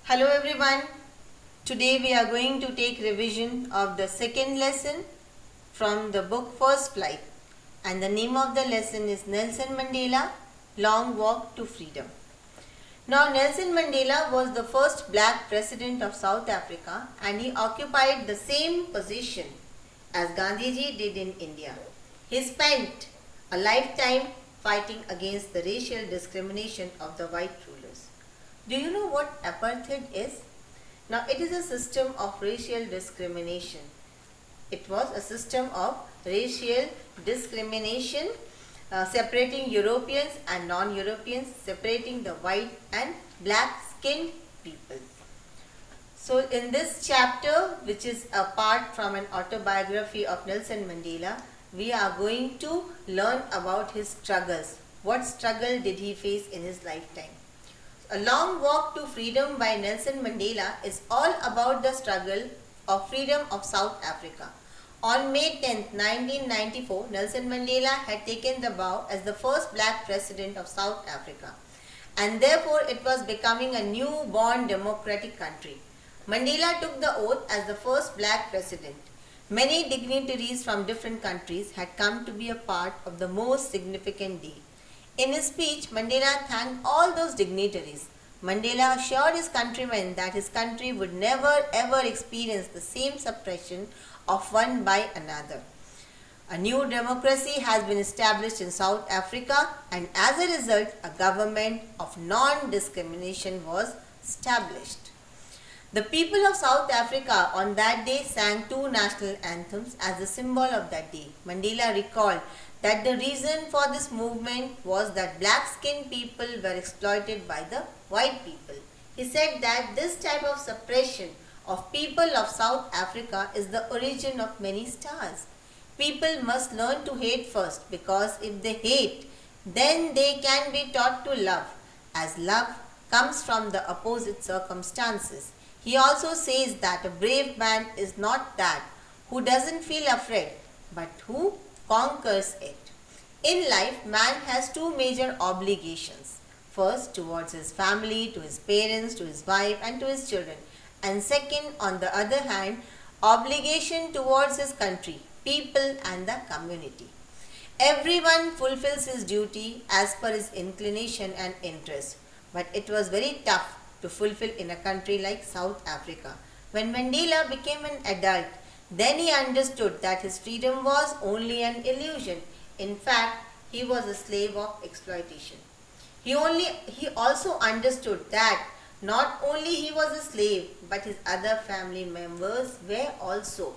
Hello everyone. Today we are going to take revision of the second lesson from the book First Flight, and the name of the lesson is Nelson Mandela, Long Walk to Freedom. Now Nelson Mandela was the first black president of South Africa, and he occupied the same position as Gandhiji did in India. He spent a lifetime fighting against the racial discrimination of the white rulers. Do you know what apartheid is? Now it is a system of racial discrimination. It was a system of racial discrimination separating Europeans and non-Europeans, separating the white and black skinned people. So in this chapter, which is a part from an autobiography of Nelson Mandela, we are going to learn about his struggles. What struggle did he face in his lifetime? A Long Walk to Freedom by Nelson Mandela is all about the struggle of freedom of South Africa. On May 10, 1994, Nelson Mandela had taken the vow as the first black president of South Africa, and therefore it was becoming a newborn democratic country. Mandela took the oath as the first black president. Many dignitaries from different countries had come to be a part of the most significant day. In his speech, Mandela thanked all those dignitaries. Mandela assured his countrymen that his country would never ever experience the same suppression of one by another. A new democracy has been established in South Africa, and as a result, a government of non-discrimination was established. The people of South Africa on that day sang two national anthems as a symbol of that day. Mandela recalled that the reason for this movement was that black-skinned people were exploited by the white people. He said that this type of suppression of people of South Africa is the origin of many stars. People must learn to hate first, because if they hate, then they can be taught to love, as love comes from the opposite circumstances. He also says that a brave man is not that who doesn't feel afraid, but who conquers it. In life, man has two major obligations. First, towards his family, to his parents, to his wife, and to his children. And second, on the other hand, obligation towards his country, people, and the community. Everyone fulfills his duty as per his inclination and interest. But it was very tough to fulfill in a country like South Africa. When Mandela became an adult, then he understood that his freedom was only an illusion. In fact, he was a slave of exploitation. He also understood that not only he was a slave, but his other family members were also.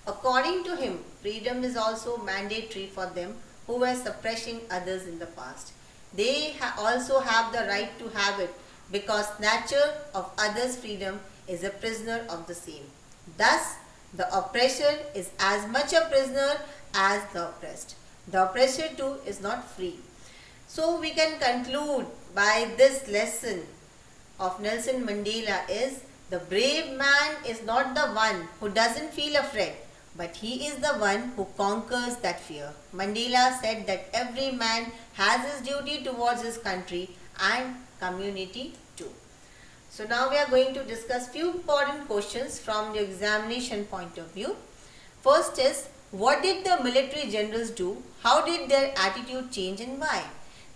According to him, freedom is also mandatory for them who were suppressing others in the past. They also have the right to have it, because snatcher of others' freedom is a prisoner of the same. Thus, the oppressor is as much a prisoner as the oppressed. The oppressor too is not free. So we can conclude by this lesson of Nelson Mandela is the brave man is not the one who doesn't feel afraid, but he is the one who conquers that fear. Mandela said that every man has his duty towards his country and community too. So now we are going to discuss few important questions from the examination point of view. First is, what did the military generals do? How did their attitude change and why?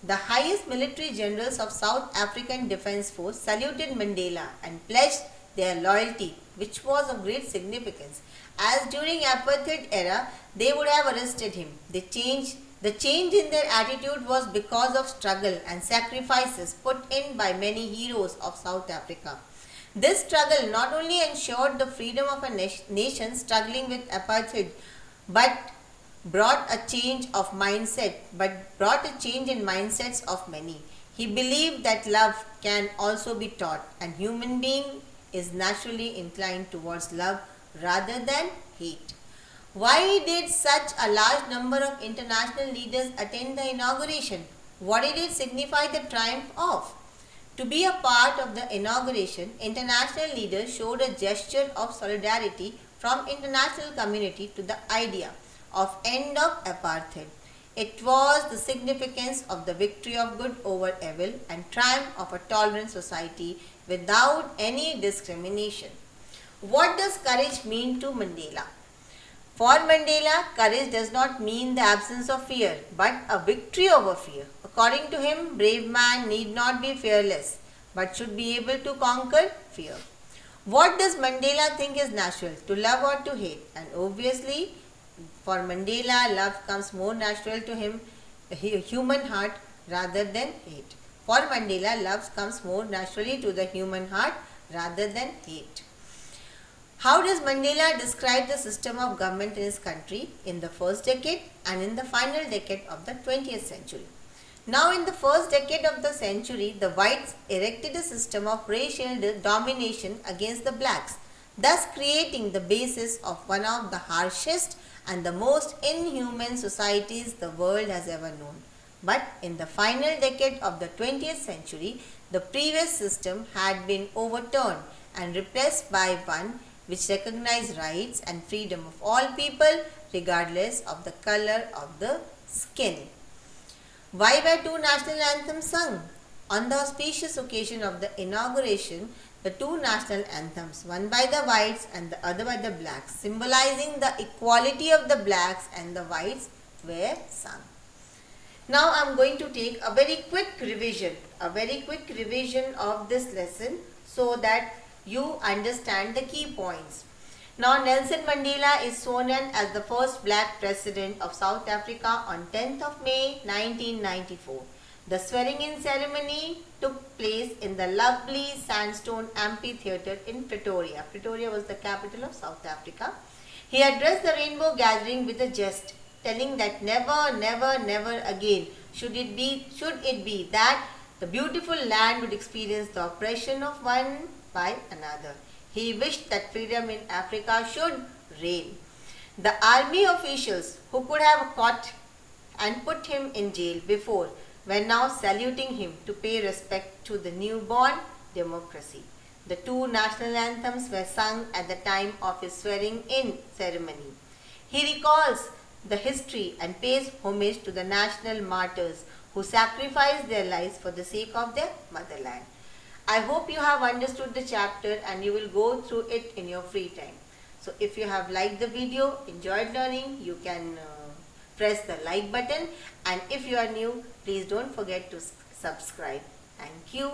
The highest military generals of South African Defence Force saluted Mandela and pledged their loyalty, which was of great significance, as during apartheid era they would have arrested him. The change in their attitude was because of struggle and sacrifices put in by many heroes of South Africa. This struggle not only ensured the freedom of a nation struggling with apartheid, but brought a change in mindsets of many. He believed that love can also be taught, and human being is naturally inclined towards love rather than hate. Why did such a large number of international leaders attend the inauguration? What did it signify the triumph of? To be a part of the inauguration, international leaders showed a gesture of solidarity from international community to the idea of end of apartheid. It was the significance of the victory of good over evil and triumph of a tolerant society without any discrimination. What does courage mean to Mandela? For Mandela, courage does not mean the absence of fear, but a victory over fear. According to him, brave man need not be fearless, but should be able to conquer fear. What does Mandela think is natural, to love or to hate? And obviously, for Mandela, love comes more natural to him, human heart, rather than hate. For Mandela, love comes more naturally to the human heart rather than hate. How does Mandela describe the system of government in his country in the first decade and in the final decade of the 20th century? Now, in the first decade of the century, the whites erected a system of racial domination against the blacks, thus creating the basis of one of the harshest and the most inhuman societies the world has ever known. But in the final decade of the 20th century, the previous system had been overturned and replaced by one which recognized rights and freedom of all people regardless of the color of the skin. Why were two national anthems sung? On the auspicious occasion of the inauguration, the two national anthems, one by the whites and the other by the blacks, symbolizing the equality of the blacks and the whites, were sung. Now I am going to take a very quick revision of this lesson so that you understand the key points. Now, Nelson Mandela is sworn in as the first black president of South Africa on 10th of May 1994. The swearing-in ceremony took place in the lovely sandstone amphitheatre in Pretoria. Pretoria was the capital of South Africa. He addressed the rainbow gathering with a jest, telling that never, never, never again should it be that the beautiful land would experience the oppression of one by another. He wished that freedom in Africa should reign. The army officials who could have caught and put him in jail before were now saluting him to pay respect to the newborn democracy. The two national anthems were sung at the time of his swearing-in ceremony. He recalls the history and pays homage to the national martyrs who sacrificed their lives for the sake of their motherland. I hope you have understood the chapter and you will go through it in your free time. So if you have liked the video, enjoyed learning, you can press the like button, and if you are new, please don't forget to subscribe. Thank you.